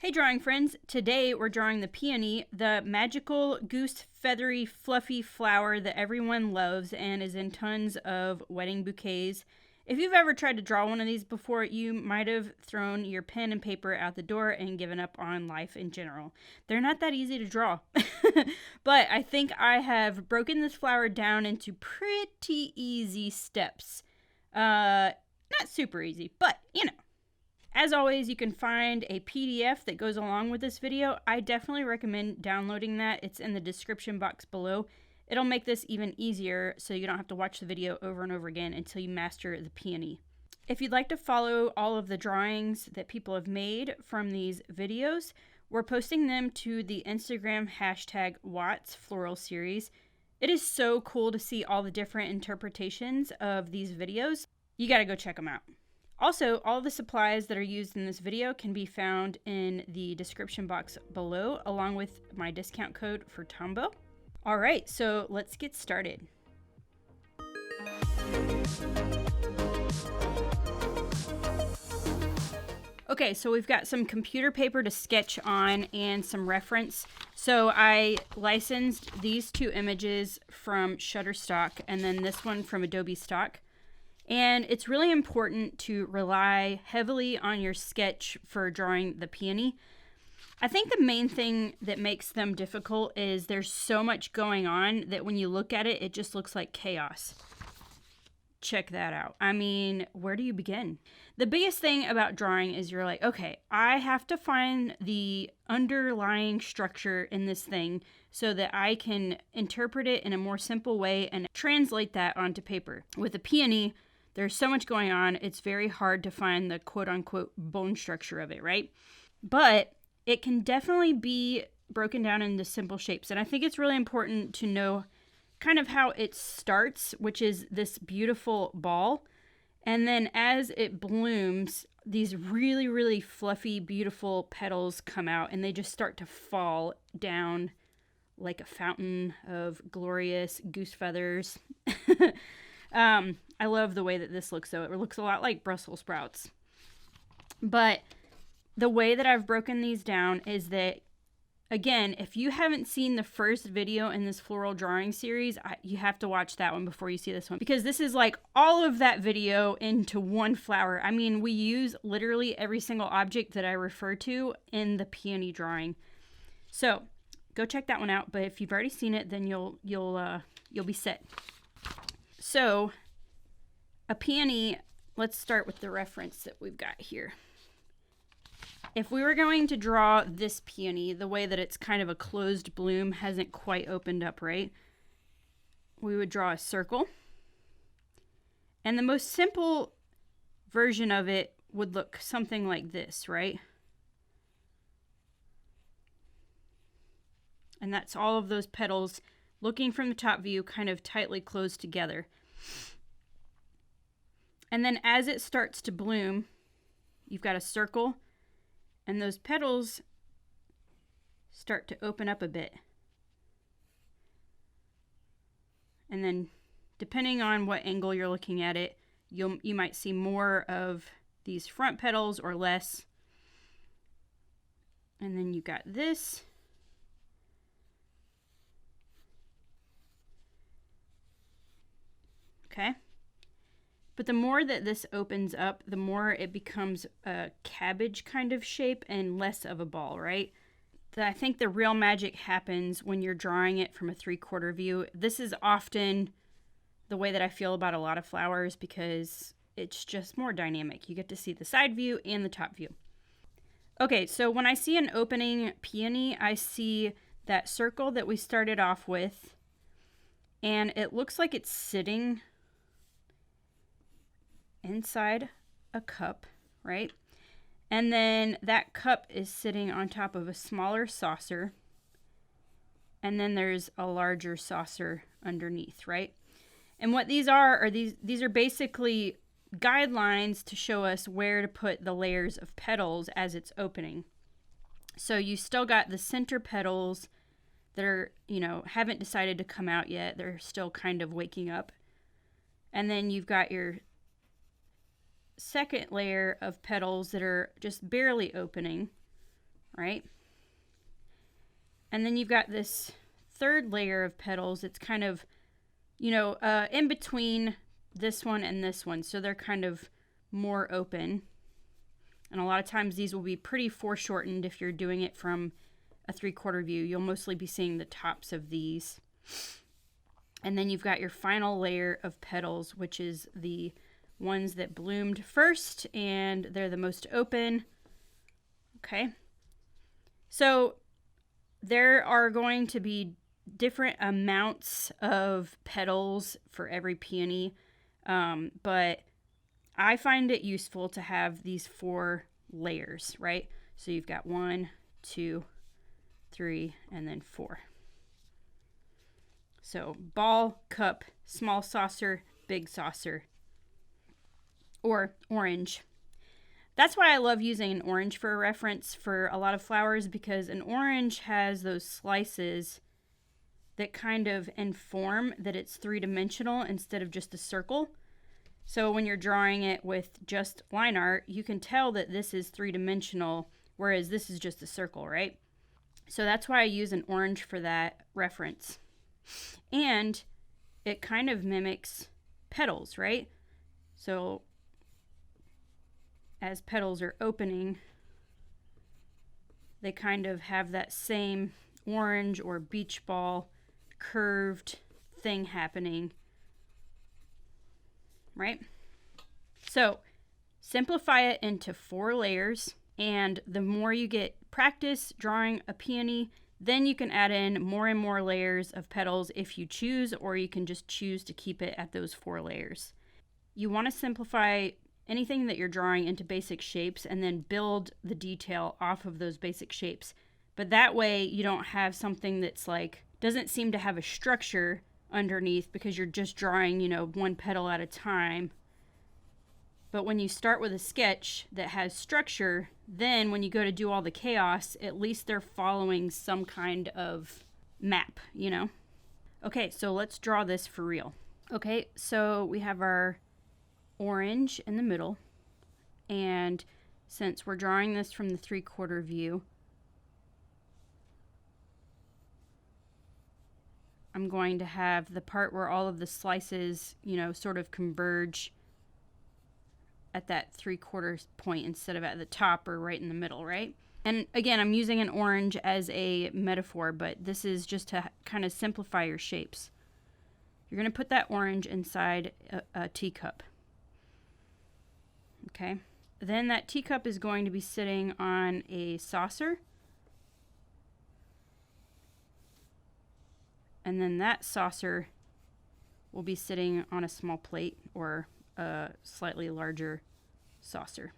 Hey drawing friends, today we're drawing the peony, the magical goose feathery fluffy flower that everyone loves and is in tons of wedding bouquets. If you've ever tried to draw one of these before, you might have thrown your pen and paper out the door and given up on life in general. They're not that easy to draw, but I think I have broken this flower down into pretty easy steps. Not super easy, but you know. As always, you can find a PDF that goes along with this video. I definitely recommend downloading that. It's in the description box below. It'll make this even easier so you don't have to watch the video over and over again until you master the peony. If you'd like to follow all of the drawings that people have made from these videos, we're posting them to the Instagram hashtag Watts Floral Series. It is so cool to see all the different interpretations of these videos. You gotta go check them out. Also, all the supplies that are used in this video can be found in the description box below, along with my discount code for Tombow. All right, so let's get started. Okay, so we've got some computer paper to sketch on and some reference. So I licensed these two images from Shutterstock and then this one from Adobe Stock. And it's really important to rely heavily on your sketch for drawing the peony. I think the main thing that makes them difficult is there's so much going on that when you look at it, it just looks like chaos. Check that out. I mean, where do you begin? The biggest thing about drawing is you're like, okay, I have to find the underlying structure in this thing so that I can interpret it in a more simple way and translate that onto paper. With a peony, there's so much going on, it's very hard to find the quote-unquote bone structure of it, right? But it can definitely be broken down into simple shapes. And I think it's really important to know kind of how it starts, which is this beautiful ball. And then as it blooms, these really, really fluffy, beautiful petals come out and they just start to fall down like a fountain of glorious goose feathers. I love the way that this looks, though. It looks a lot like Brussels sprouts. But the way that I've broken these down is that, again, if you haven't seen the first video in this floral drawing series, you have to watch that one before you see this one. Because this is like all of that video into one flower. I mean, we use literally every single object that I refer to in the peony drawing. So go check that one out. But if you've already seen it, then you'll be set. So, a peony, let's start with the reference that we've got here. If we were going to draw this peony, the way that it's kind of a closed bloom, hasn't quite opened up, right? We would draw a circle. And the most simple version of it would look something like this, right? And that's all of those petals looking from the top view, kind of tightly closed together. And then as it starts to bloom, you've got a circle, and those petals start to open up a bit. And then, depending on what angle you're looking at it, you might see more of these front petals or less. And then you've got this. Okay, but the more that this opens up, the more it becomes a cabbage kind of shape and less of a ball, right? I think the real magic happens when you're drawing it from a 3/4 view. This is often the way that I feel about a lot of flowers because it's just more dynamic. You get to see the side view and the top view. Okay, so when I see an opening peony, I see that circle that we started off with, and it looks like it's sitting inside a cup, right? And then that cup is sitting on top of a smaller saucer. And then there's a larger saucer underneath, right? And what these are these are basically guidelines to show us where to put the layers of petals as it's opening. So you still got the center petals that are, haven't decided to come out yet. They're still kind of waking up. And then you've got your second layer of petals that are just barely opening. right? And then you've got this third layer of petals. It's kind of, you know, in between this one and this one. So they're kind of more open. And a lot of times these will be pretty foreshortened if you're doing it from a 3/4 view. You'll mostly be seeing the tops of these. And then you've got your final layer of petals, which is the ones that bloomed first, and they're the most open. Okay. So there are going to be different amounts of petals for every peony, but I find it useful to have these 4 layers, right? So you've got 1, 2, 3, and then 4. So ball, cup, small saucer, big saucer, or orange. That's why I love using an orange for a reference for a lot of flowers, because an orange has those slices that kind of inform that it's 3-dimensional instead of just a circle. So when you're drawing it with just line art, you can tell that this is 3-dimensional, whereas this is just a circle, right? So that's why I use an orange for that reference. And it kind of mimics petals, right? So as petals are opening, they kind of have that same orange or beach ball curved thing happening, right? So simplify it into 4 layers, and the more you get practice drawing a peony, then you can add in more and more layers of petals if you choose, or you can just choose to keep it at those 4 layers. You want to simplify anything that you're drawing into basic shapes and then build the detail off of those basic shapes. But that way you don't have something that's like, doesn't seem to have a structure underneath because you're just drawing, you know, 1 petal at a time. But when you start with a sketch that has structure, then when you go to do all the chaos, at least they're following some kind of map, you know? Okay, so let's draw this for real. Okay, so we have our orange in the middle, and since we're drawing this from the 3/4 view, I'm going to have the part where all of the slices, you know, sort of converge at that 3/4 point instead of at the top or right in the middle, right? And again, I'm using an orange as a metaphor, but this is just to kind of simplify your shapes. You're going to put that orange inside a teacup. Okay, then that teacup is going to be sitting on a saucer, and then that saucer will be sitting on a small plate or a slightly larger saucer.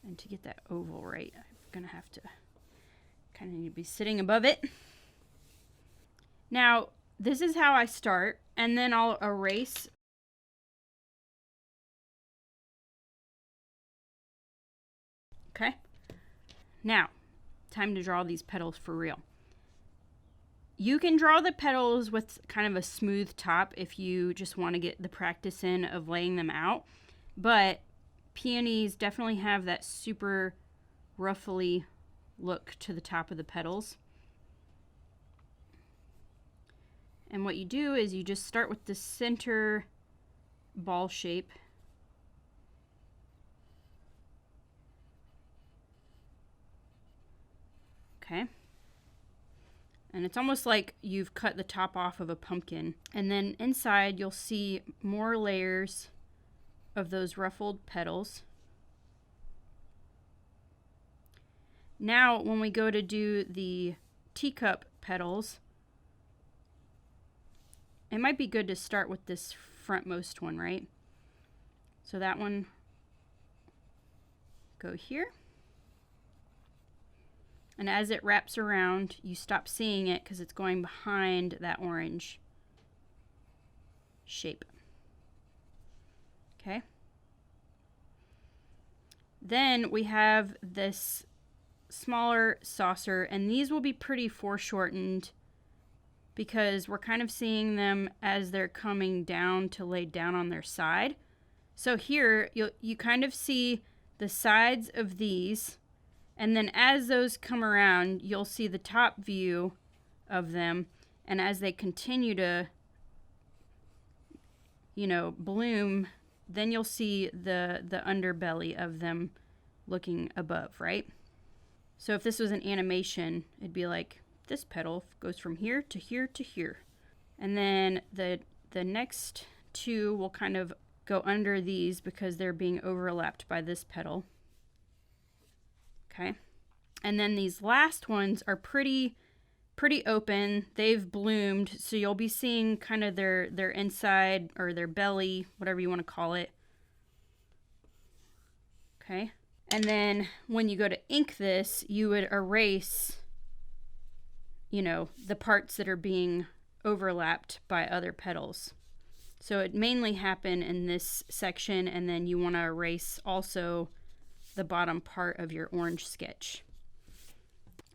And to get that oval right, I'm gonna have to kind of need to be sitting above it. Now, this is how I start, and then I'll erase. Okay, now time to draw these petals for real. You can draw the petals with kind of a smooth top if you just want to get the practice in of laying them out, but peonies definitely have that super ruffly look to the top of the petals. And what you do is you just start with the center ball shape. Okay. And it's almost like you've cut the top off of a pumpkin. And then inside you'll see more layers of those ruffled petals. Now, when we go to do the teacup petals, it might be good to start with this frontmost one, right? So that one, go here. And as it wraps around, you stop seeing it because it's going behind that orange shape. Okay. Then we have this smaller saucer, and these will be pretty foreshortened because we're kind of seeing them as they're coming down to lay down on their side. So here you kind of see the sides of these, and then as those come around, you'll see the top view of them, and as they continue to, you know, bloom, then you'll see the underbelly of them looking above, right? So if this was an animation, it'd be like this petal goes from here to here to here. And then the next two will kind of go under these because they're being overlapped by this petal. Okay. And then these last ones are pretty open. They've bloomed, so you'll be seeing kind of their inside or their belly, whatever you want to call it. Okay. And then when you go to ink this, you would erase, you know, the parts that are being overlapped by other petals. So it mainly happened in this section, and then you want to erase also the bottom part of your orange sketch.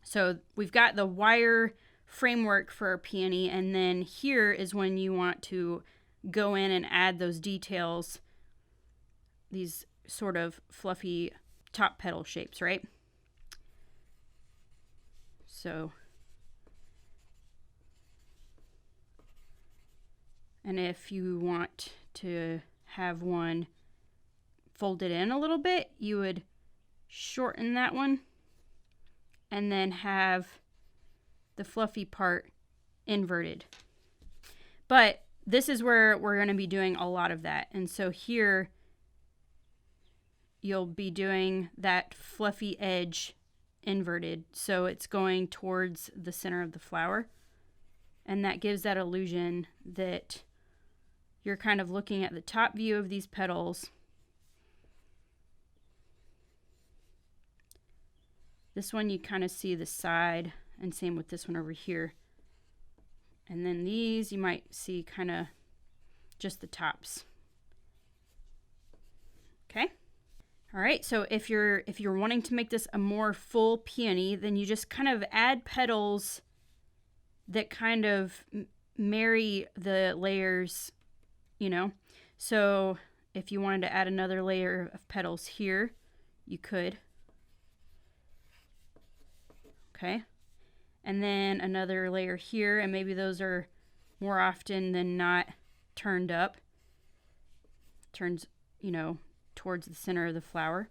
So we've got the wire framework for our peony, and then here is when you want to go in and add those details, these sort of fluffy top petal shapes, right? So, and if you want to have one folded in a little bit, you would shorten that one and then have the fluffy part inverted. But this is where we're going to be doing a lot of that. And so here you'll be doing that fluffy edge inverted, so it's going towards the center of the flower, and that gives that illusion that you're kind of looking at the top view of these petals. This one you kind of see the side, and same with this one over here. And then these you might see kind of just the tops. Okay. All right, so if you're wanting to make this a more full peony, then you just kind of add petals that kind of marry the layers, you know. So if you wanted to add another layer of petals here, you could. Okay. And then another layer here, and maybe those are more often than not turned up. Turns, you know, towards the center of the flower.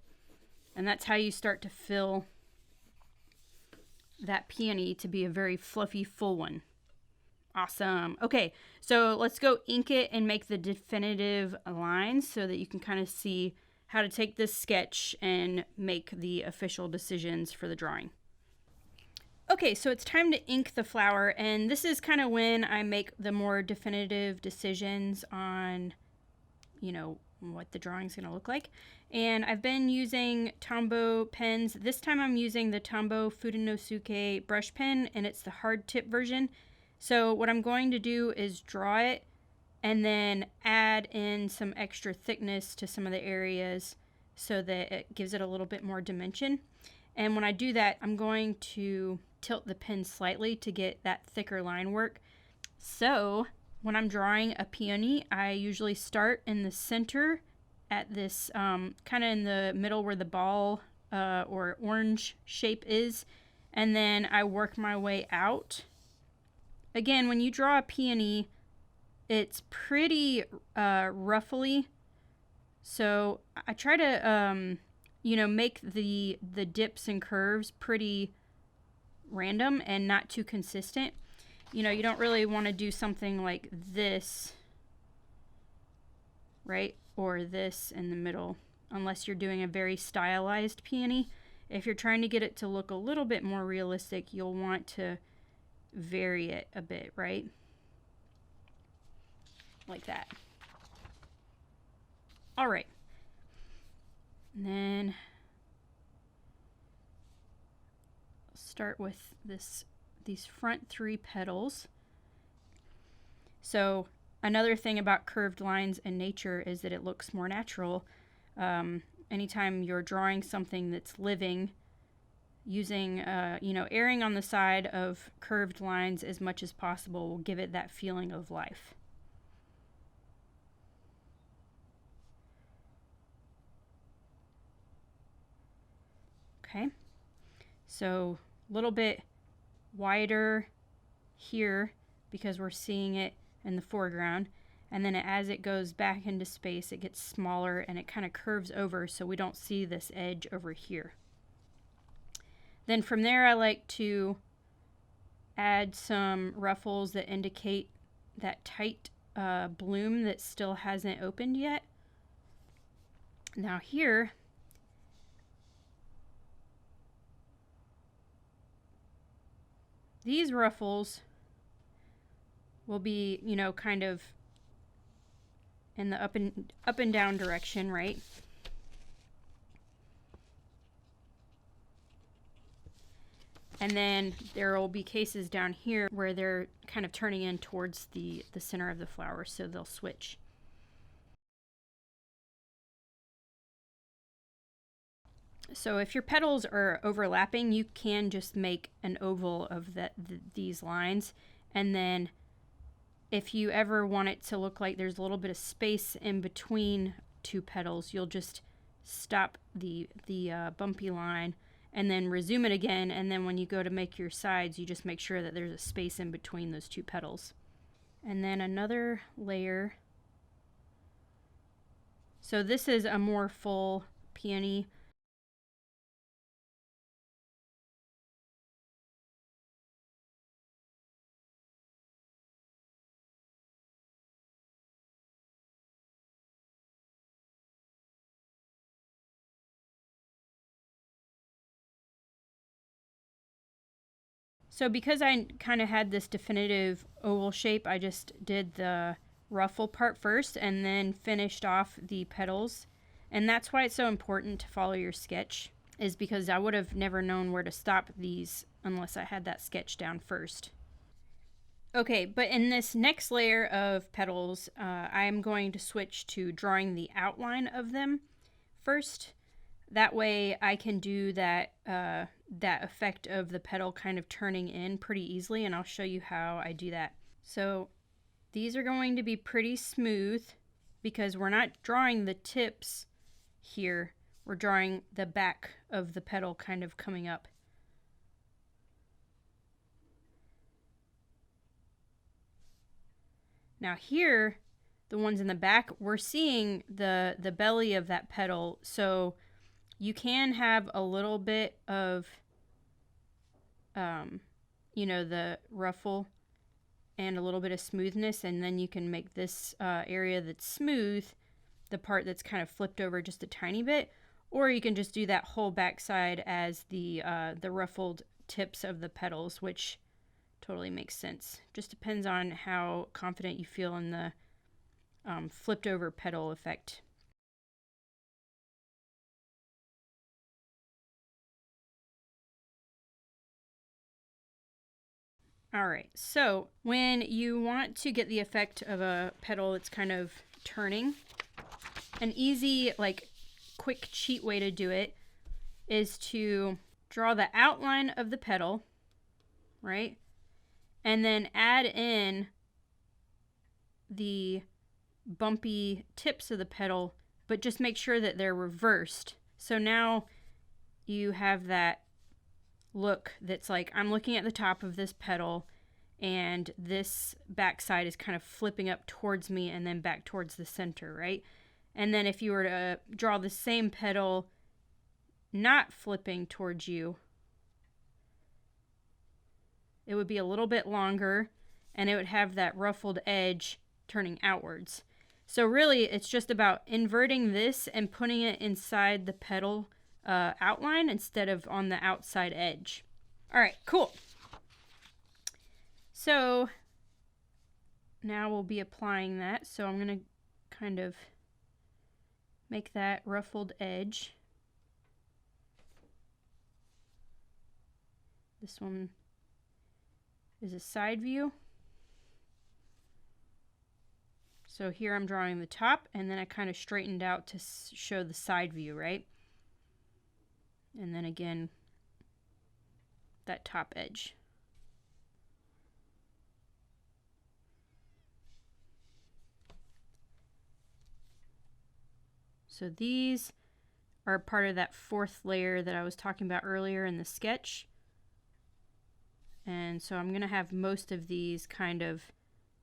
And that's how you start to fill that peony to be a very fluffy, full one. Awesome. Okay, so let's go ink it and make the definitive lines so that you can kind of see how to take this sketch and make the official decisions for the drawing. Okay, so it's time to ink the flower, and this is kind of when I make the more definitive decisions on, you know, what the drawing's going to look like. And I've been using Tombow pens. This time I'm using the Tombow Fudenosuke brush pen, and it's the hard tip version. So what I'm going to do is draw it and then add in some extra thickness to some of the areas so that it gives it a little bit more dimension. And when I do that, I'm going to tilt the pen slightly to get that thicker line work. So when I'm drawing a peony, I usually start in the center at this kind of in the middle where the ball or orange shape is, and then I work my way out. Again, when you draw a peony, it's pretty ruffly, so I try to you know, make the dips and curves pretty random and not too consistent. You know, you don't really want to do something like this, right? Or this in the middle, unless you're doing a very stylized peony. If you're trying to get it to look a little bit more realistic, you'll want to vary it a bit, right? Like that. All right. And then I'll start with these front three petals. So another thing about curved lines in nature is that it looks more natural. Anytime you're drawing something that's living, using, you know, erring on the side of curved lines as much as possible will give it that feeling of life. Okay, so a little bit wider here because we're seeing it in the foreground, and then as it goes back into space it gets smaller and it kind of curves over so we don't see this edge over here. Then from there I like to add some ruffles that indicate that tight bloom that still hasn't opened yet. Now here, these ruffles will be, you know, kind of in the up and down direction, right? And then there will be cases down here where they're kind of turning in towards the center of the flower, so they'll switch. So if your petals are overlapping, you can just make an oval of these lines. And then if you ever want it to look like there's a little bit of space in between two petals, you'll just stop the bumpy line and then resume it again. And then when you go to make your sides, you just make sure that there's a space in between those two petals. And then another layer. So this is a more full peony. So because I kind of had this definitive oval shape, I just did the ruffle part first and then finished off the petals. And that's why it's so important to follow your sketch, is because I would have never known where to stop these unless I had that sketch down first. Okay, but in this next layer of petals, I'm going to switch to drawing the outline of them first. That way I can do that that effect of the petal kind of turning in pretty easily, and I'll show you how I do that. So these are going to be pretty smooth because we're not drawing the tips here. We're drawing the back of the petal kind of coming up. Now here, the ones in the back, we're seeing the belly of that petal, so you can have a little bit of, you know, the ruffle and a little bit of smoothness, and then you can make this area that's smooth, the part that's kind of flipped over just a tiny bit, or you can just do that whole backside as the ruffled tips of the petals, which totally makes sense. Just depends on how confident you feel in the flipped over petal effect. All right, so when you want to get the effect of a petal that's kind of turning, an easy, like, quick cheat way to do it is to draw the outline of the petal, right? And then add in the bumpy tips of the petal, but just make sure that they're reversed. So now you have that look that's like, I'm looking at the top of this petal and this backside is kind of flipping up towards me and then back towards the center, right? And then if you were to draw the same petal not flipping towards you, it would be a little bit longer and it would have that ruffled edge turning outwards. So really it's just about inverting this and putting it inside the petal outline instead of on the outside edge. All right, cool. So now we'll be applying that. So I'm going to kind of make that ruffled edge. This one is a side view. So here I'm drawing the top, and then I kind of straightened out to show the side view, right? And then again, that top edge. So these are part of that fourth layer that I was talking about earlier in the sketch. And so I'm going to have most of these kind of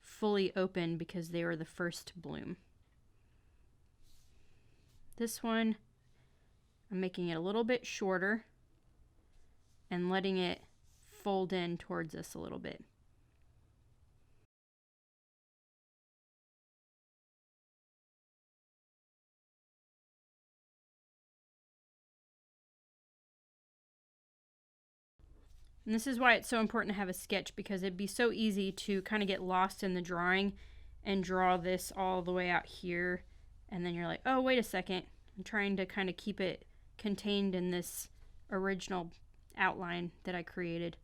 fully open because they were the first to bloom. This one, I'm making it a little bit shorter and letting it fold in towards us a little bit. And this is why it's so important to have a sketch, because it'd be so easy to kind of get lost in the drawing and draw this all the way out here. And then you're like, oh, wait a second. I'm trying to kind of keep it contained in this original outline that I created.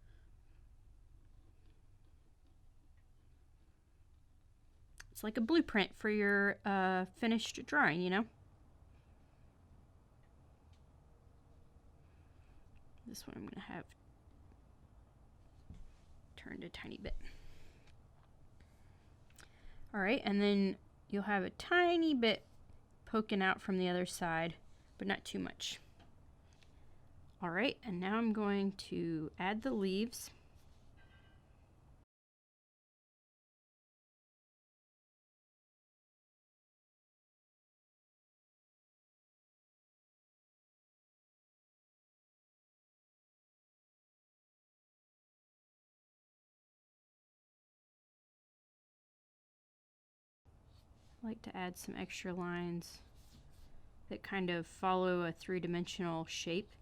It's like a blueprint for your finished drawing, you know? This one I'm going to have turned a tiny bit. All right, and then you'll have a tiny bit poking out from the other side, but not too much. All right, and now I'm going to add the leaves. I like to add some extra lines that kind of follow a three-dimensional shape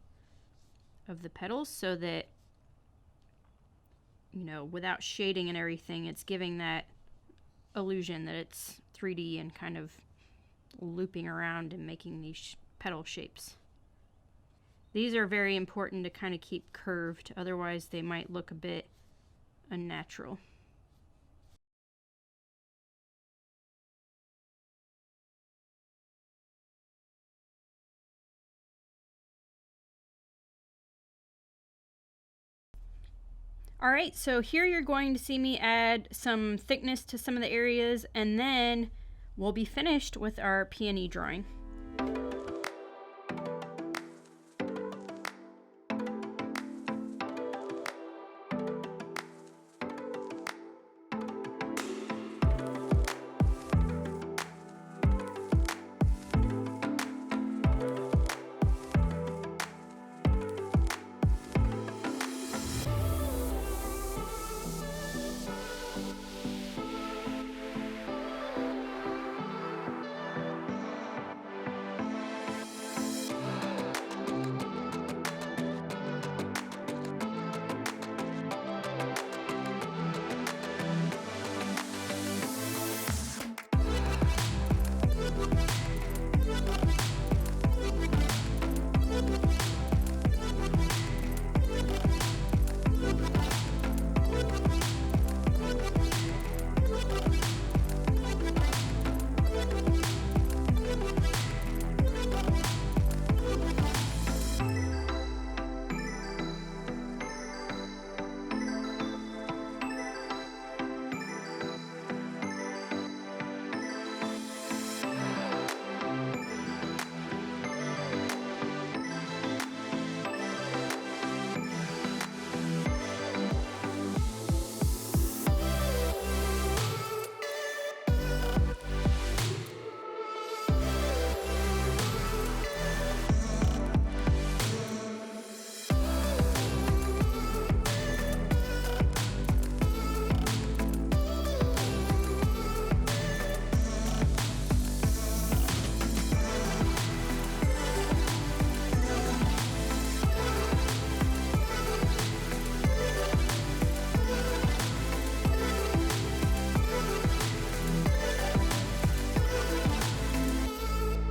of the petals so that, you know, without shading and everything, it's giving that illusion that it's 3D and kind of looping around and making these petal shapes. These are very important to kind of keep curved, otherwise they might look a bit unnatural. All right, so here you're going to see me add some thickness to some of the areas, and then we'll be finished with our peony drawing.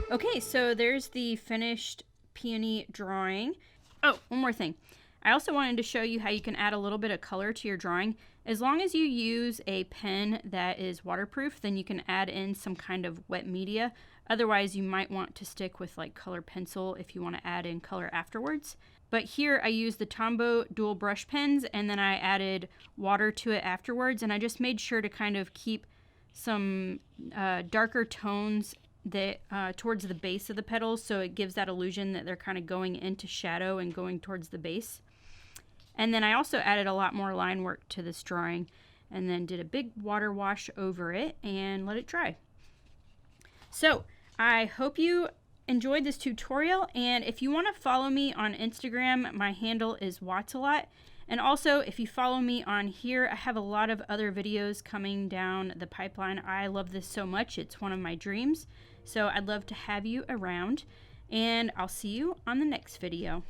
Okay, so there's the finished peony drawing. Oh, one more thing. I also wanted to show you how you can add a little bit of color to your drawing. As long as you use a pen that is waterproof, then you can add in some kind of wet media. Otherwise, you might want to stick with like color pencil if you want to add in color afterwards. But here I used the Tombow dual brush pens, and then I added water to it afterwards, and I just made sure to kind of keep some darker tones towards the base of the petals, so it gives that illusion that they're kind of going into shadow and going towards the base. And then I also added a lot more line work to this drawing, and then did a big water wash over it and let it dry. So I hope you enjoyed this tutorial, and if you want to follow me on Instagram, my handle is Watsalot. And also, if you follow me on here, I have a lot of other videos coming down the pipeline. I love this so much. It's one of my dreams. So I'd love to have you around, and I'll see you on the next video.